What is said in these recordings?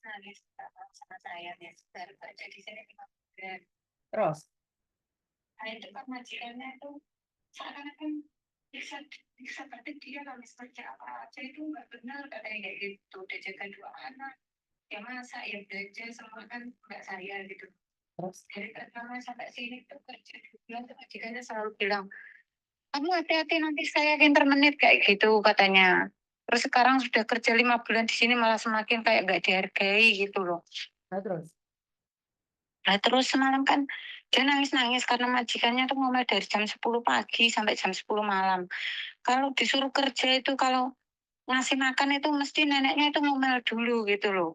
nangis sama saya nih, baru kerja di sini 5 bulan. Terus, Nah, itu kan majikannya itu seakan-akan bisa seperti dia nangis kerja apa aja itu nggak benar katanya kayak gitu. Udah jaga 2 anak, ya masa ya belajar semua kan nggak saya gitu. terus, Dari pertama sampai sini tuh kerja 2 bulan tuh majikannya selalu bilang, kamu hati-hati nanti saya menit kayak gitu katanya. Terus sekarang sudah kerja 5 bulan di sini malah semakin kayak nggak dihargai gitu loh. nah, terus. Nah, terus semalam kan dia nangis-nangis karena majikannya tuh ngomel dari jam 10 pagi sampai jam 10 malam. Kalau disuruh kerja itu kalau ngasih makan itu mesti neneknya itu ngomel dulu gitu loh.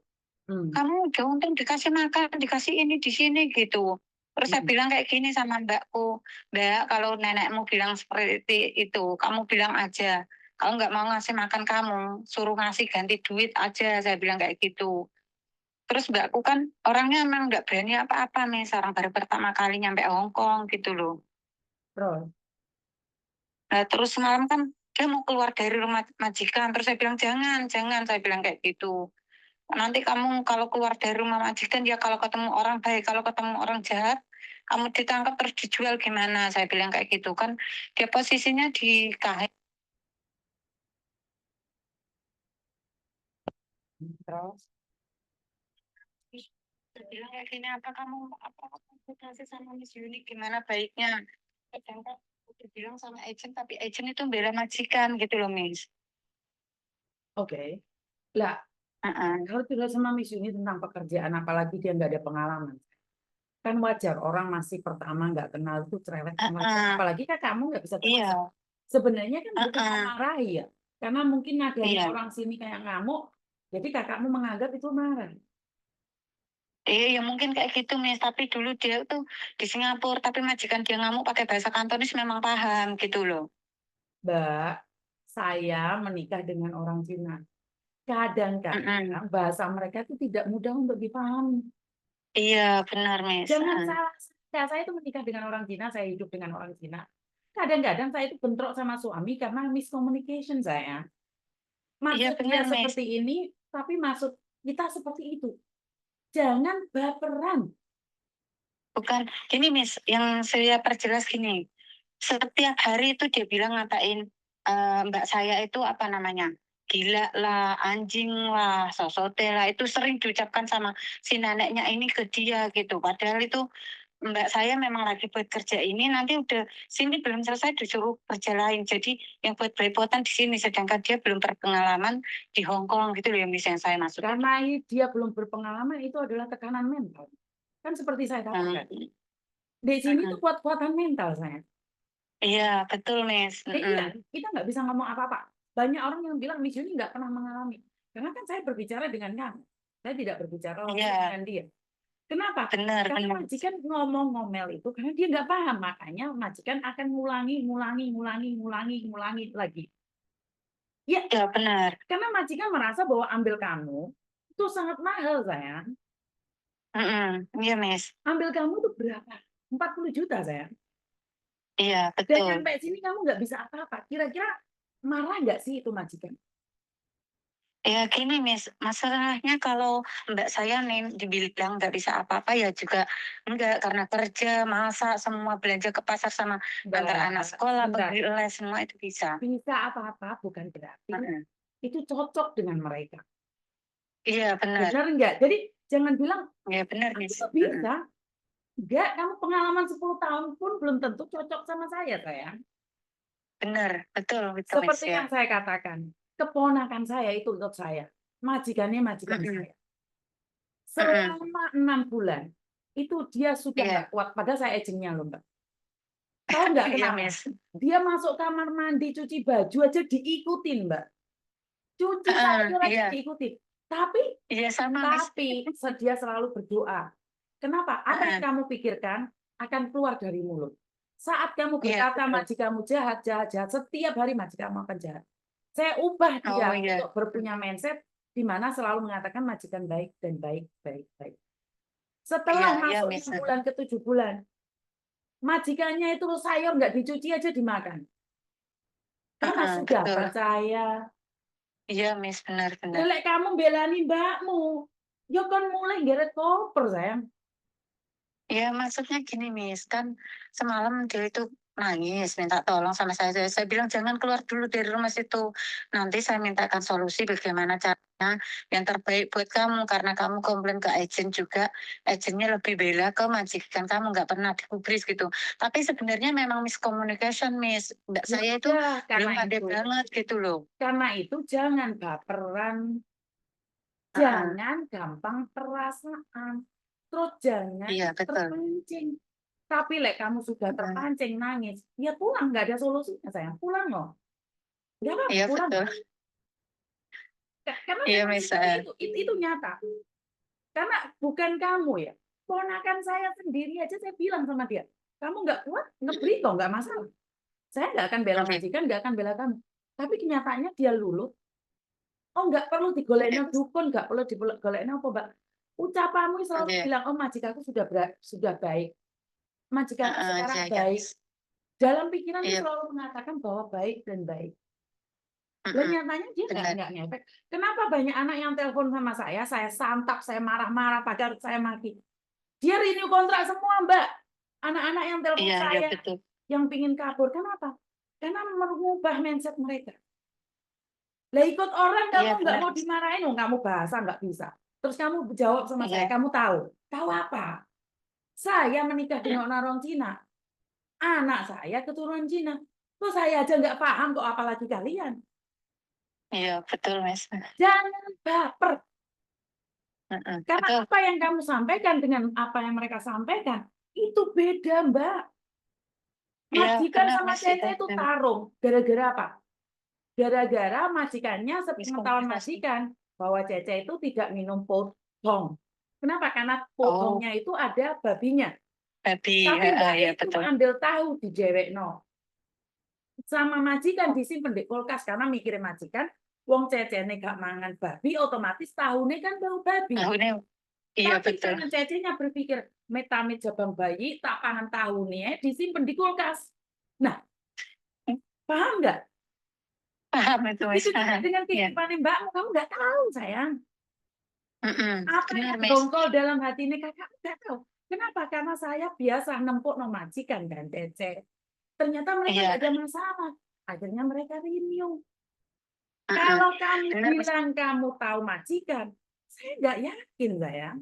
Kamu udah untung dikasih makan, dikasih ini di sini gitu. Terus saya bilang kayak gini sama mbakku, Mbak, kalau nenekmu bilang seperti itu, kamu bilang aja. Kalau nggak mau ngasih makan kamu, suruh ngasih ganti duit aja, saya bilang kayak gitu. Terus mbakku kan orangnya memang nggak berani apa-apa nih, seorang baru pertama kali nyampe Hong Kong gitu loh. Terus, Nah, terus semalam kan dia mau keluar dari rumah majikan, terus saya bilang jangan, saya bilang kayak gitu. Nanti kamu kalau keluar dari rumah majikan ya kalau ketemu orang baik, kalau ketemu orang jahat, kamu ditangkap terus dijual gimana? Saya bilang kayak gitu kan. Dia posisinya di kahit. terus. Saya bilang kayak gini, apa konsultasi sama Miss Yuni gimana baiknya? Sedangkan udah bilang sama agent, tapi agent itu bela majikan gitu loh, Miss. Oke. Lah, kalau tidak sama Miss Yuni tentang pekerjaan, apalagi dia nggak ada pengalaman. Kan wajar orang masih pertama nggak kenal itu cerewet. Apalagi kan kamu nggak bisa terasa. Iya, Sebenarnya kan bukan memarahi ya. Karena mungkin nadanya iya. orang sini kayak ngamuk, jadi kakakmu menganggap itu marah. Iya, ya mungkin kayak gitu, Miss. Tapi dulu dia tuh di Singapura, tapi majikan dia ngamuk pakai bahasa Kantonis memang paham gitu loh. Mbak, saya menikah dengan orang Cina. Kadang-kadang bahasa mereka itu tidak mudah untuk dipahami. Iya, benar, Miss. Jangan salah, saya itu menikah dengan orang Cina, saya hidup dengan orang Cina. Kadang-kadang saya itu bentrok sama suami karena miscommunication saya. Iya, Maksud dia benar, Miss. seperti ini, tapi maksud kita seperti itu. Jangan baperan. Bukan, gini, Miss. Yang saya perjelas gini. Setiap hari itu dia bilang ngatain mbak saya itu apa namanya? Gila lah, anjing lah, sosote lah. Itu sering diucapkan sama si neneknya ini ke dia gitu. Padahal itu mbak saya memang lagi buat kerja ini, nanti udah sini belum selesai disuruh kerja lain. Jadi yang buat belepotan di sini, sedangkan dia belum berpengalaman di Hong Kong gitu loh yang bisa saya maksud. Karena dia belum berpengalaman, itu adalah tekanan mental. Kan seperti saya katakan. Di sini tuh kuat-kuatan mental saya. Iya, betul, Miss. Iya, kita nggak bisa ngomong apa-apa. Banyak orang yang bilang Miss Yuni nggak pernah mengalami. Karena kan saya berbicara dengan kamu. Saya tidak berbicara langsung Iya, dengan dia. Kenapa? benar, Karena benar. majikan ngomong ngomel itu karena dia nggak paham. Makanya majikan akan ngulangi lagi. Ya, Ya, benar. karena majikan merasa bahwa ambil kamu itu sangat mahal, sayang. Iya, Miss. Ambil kamu itu berapa? 40 juta, sayang. Iya, Dan betul. sampai sini kamu nggak bisa apa-apa. Kira-kira marah nggak sih itu majikan? Ya gini, Miss, masalahnya kalau mbak saya nih dibilang nggak bisa apa-apa ya juga enggak, karena kerja, masak, semua belanja ke pasar sama antar anak sekolah, Sebentar. pergi les, semua itu bisa. Bisa apa-apa bukan berarti Mm-mm. itu cocok dengan mereka. Iya, benar. Benar enggak? Jadi jangan bilang, Ya, benar, aku Miss. tuh bisa. Enggak, kamu pengalaman 10 tahun pun belum tentu cocok sama saya, sayang. Benar, betul, betul, Miss, Seperti ya. yang saya katakan, keponakan saya itu untuk saya. Majikannya majikan Mm-mm. saya. Mm-mm. Selama 6 bulan, itu dia sudah nggak Iya, kuat. Padahal saya agentnya loh, Mbak. Tahu nggak iya, kenapa? Miss. Dia masuk kamar mandi, cuci baju aja diikutin, Mbak. Cuci sayur aja Iya, diikutin. Tapi iya sama, Miss. dia selalu berdoa. Kenapa? Apa yang Mm-mm. kamu pikirkan akan keluar dari mulut. Saat kamu Iya, berkata betul. majikanmu jahat, jahat, jahat, setiap hari majikanmu akan jahat. Saya ubah Oh, dia iya. untuk berpunya mindset di mana selalu mengatakan majikan baik dan baik, baik, baik. Iya, Setelah iya, masuk Miss. 6 bulan ke 7 bulan, majikannya itu sayur nggak dicuci aja dimakan. Karena Mm-mm, sudah betul. percaya. Iya, Miss, benar-benar. Lek kamu belani mbakmu, yo kon mulai geret koper sayang. Ya, maksudnya gini, Miss, kan semalam dia itu nangis, minta tolong sama saya. Saya bilang, jangan keluar dulu dari rumah situ. Nanti saya mintakan solusi bagaimana caranya yang terbaik buat kamu. Karena kamu komplain ke agent juga, agentnya lebih bela ke majikan kamu, nggak pernah digubris gitu. Tapi sebenarnya memang miscommunication, Miss. Mbak Ya saya itu udah, belum karena pandai itu. banget gitu loh. Karena itu jangan baperan, Heeh. jangan gampang perasaan, terus jangan Iya, betul. terpancing. Tapi lek kamu sudah Heeh. terpancing nangis, ya pulang, nggak ada solusinya sayang. Pulang loh, nggak apa-apa Iya, pulang. betul. Karena Iya, memang Miss. seperti itu nyata. Karena bukan kamu ya, ponakan saya sendiri aja saya bilang sama dia, kamu nggak kuat ngeberi kok nggak masalah. Saya nggak akan bela Oke. majikan, nggak akan bela kamu. Tapi kenyataannya dia luluh. Oh, nggak perlu digolekno dukun, nggak perlu digolekno apa, Mbak. Ucapanmu selalu Oke. bilang, oh majikanku sudah baik. Majikanku Heeh, sekarang iya, iya, baik. Miss. Dalam pikiranmu Iya. selalu mengatakan bahwa baik dan baik. Dan Heeh. nyatanya dia Benar. nggak ngefek. Kenapa banyak anak yang telepon sama saya santap, saya marah-marah, padahal saya maki. Dia renew kontrak semua, Mbak. Anak-anak yang telepon Iya, iya, saya, betul. yang pingin kabur. Kenapa? Karena mengubah mindset mereka. Lah ikut orang Iya, kamu nggak benar, mau Miss. dimarahin, oh, kamu bahasa nggak bisa. Terus kamu jawab sama saya, Iya. kamu tahu. Tahu apa? Saya menikah dengan orang Cina. Anak saya keturunan Cina. Terus saya aja nggak paham kok apalagi kalian. Iya, betul, Miss. Jangan baper. Heeh, Karena betul. apa yang kamu sampaikan dengan apa yang mereka sampaikan, itu beda, Mbak. Iya, Majikan benar, sama Miss, itu cece itu memang tarung. Gara-gara apa? Gara-gara majikannya sepengetahuan miskomunikasi. majikan bahwa cece itu tidak minum potong. Kenapa? Karena Oh, potongnya itu ada babinya. babi, Tapi heeh, mbaknya iya, itu betul. ambil tahu di no. Sama majikan disimpan di kulkas karena mikirin majikan, wong cecene gak mangan babi, otomatis tahunnya kan bau babi. Tahu nih, iya, Tapi betul. karena cecenya berpikir, metamit jabang bayi, tak pangan tahunnya, disimpan di kulkas. Nah, paham nggak? Paham itu, Miss. Begitu juga dengan Iya, kehidupan mbakmu, kamu nggak tahu, sayang. Apa benar, yang Miss. dongkol dalam hati ini kakak nggak tahu. Kenapa? Karena saya biasa nempuk no majikan dan cece. Ternyata mereka Iya, nggak ada masalah. Akhirnya mereka renew. heeh. Kalau kamu Benar, Miss. bilang kamu tahu majikan, saya nggak yakin, sayang.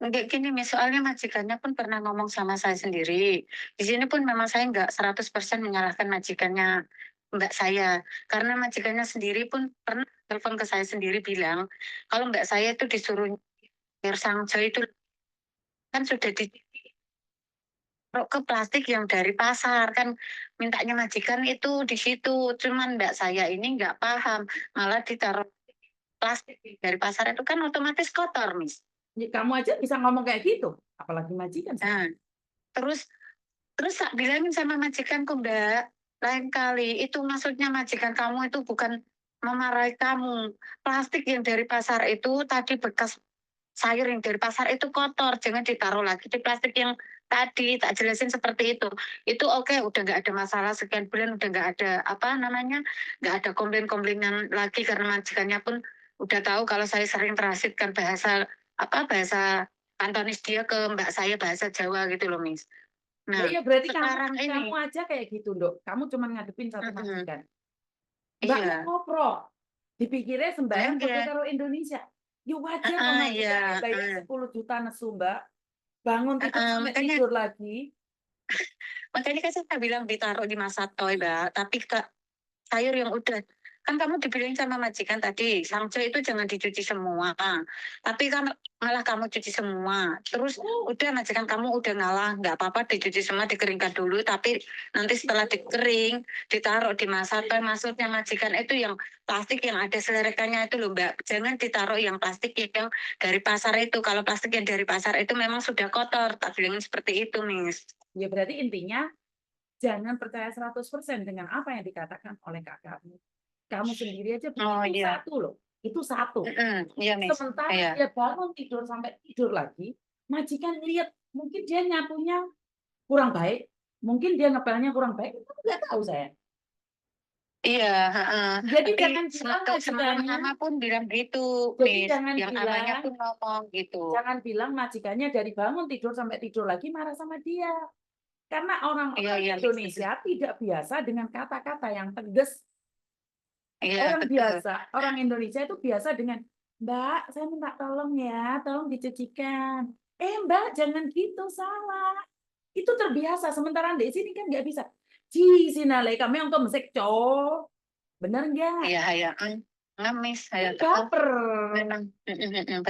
Kayak gini, Miss, soalnya majikannya pun pernah ngomong sama saya sendiri. Di sini pun memang saya nggak 100% menyalahkan majikannya Mbak saya. Karena majikannya sendiri pun pernah telepon ke saya sendiri bilang, kalau Mbak saya itu disuruh nyir sangjo itu kan sudah ditaruh ke plastik yang dari pasar kan mintanya majikan itu di situ. Cuman Mbak saya ini nggak paham, malah ditaruh plastik dari pasar itu kan otomatis kotor, Miss. Ya, kamu aja bisa ngomong kayak gitu, apalagi majikan, sayang. Nah, terus Terus tak bilangin sama majikanku, Mbak, lain kali itu maksudnya majikan kamu itu bukan memarahi kamu. Plastik yang dari pasar itu tadi bekas sayur yang dari pasar itu kotor, jangan ditaruh lagi di plastik yang tadi tak jelasin seperti itu. Itu oke, udah nggak ada masalah sekian bulan udah nggak ada apa namanya, nggak ada komplain-komplainan lagi karena majikannya pun udah tahu kalau saya sering transitkan bahasa apa bahasa Kantonis dia ke mbak saya bahasa Jawa gitu loh, Miss. Lah Nah, iya berarti kamu sekarang kamu ini aja kayak gitu, Dok. Kamu cuma ngadepin satu mhm, majikan. Mbakmu iya, kopro, dipikirnya sembayang iya, foto karo Indonesia. Ya wajar kok heeh, iya, majikannya bayar heeh, 10 juta nesu, Mbak. Bangun tidur heeh, sampai makanya tidur lagi. makanya kan saya bilang ditaruh di Masatoy, Mbak, tapi sayur yang udah kan kamu dibilangin sama majikan tadi, sangjo itu jangan dicuci semua. Tapi kan malah kamu cuci semua. Terus udah majikan kamu udah ngalah, nggak apa-apa dicuci semua, dikeringkan dulu, tapi nanti setelah dikering, ditaruh di Masatoy. Maksudnya majikan itu yang plastik yang ada selerekannya itu loh, Mbak. Jangan ditaruh yang plastik yang dari pasar itu. Kalau plastik yang dari pasar itu memang sudah kotor. Tak bilangin seperti itu, Miss. Ya berarti intinya jangan percaya 100% dengan apa yang dikatakan oleh kakakmu. Kamu sendiri aja Oh itu iya, satu loh. Itu satu. iya, Miss. Sementara Iya. dia bangun tidur sampai tidur lagi, majikan lihat mungkin dia nyapunya kurang baik, mungkin dia ngepelnya kurang baik, itu nggak tahu saya. Iya, heeh. Jadi Nanti jangan bilang majikannya mama pun bilang gitu, jadi Miss, jangan yang abangnya bilang pun ngomong gitu. jangan bilang majikannya dari bangun tidur sampai tidur lagi marah sama dia. Karena Iya orang-orang iya, Miss, betul. Indonesia tidak biasa dengan kata-kata yang tegas. Iya, Orang betul. biasa, orang Indonesia itu biasa dengan, Mbak, saya minta tolong ya, tolong dicucikan. Mbak, jangan gitu, salah. Itu terbiasa, sementara di sini kan nggak bisa. Ci, sinalay kami yang mesek cowok. Bener nggak? Iya, iya, ngemis, saya Kan baper. memang,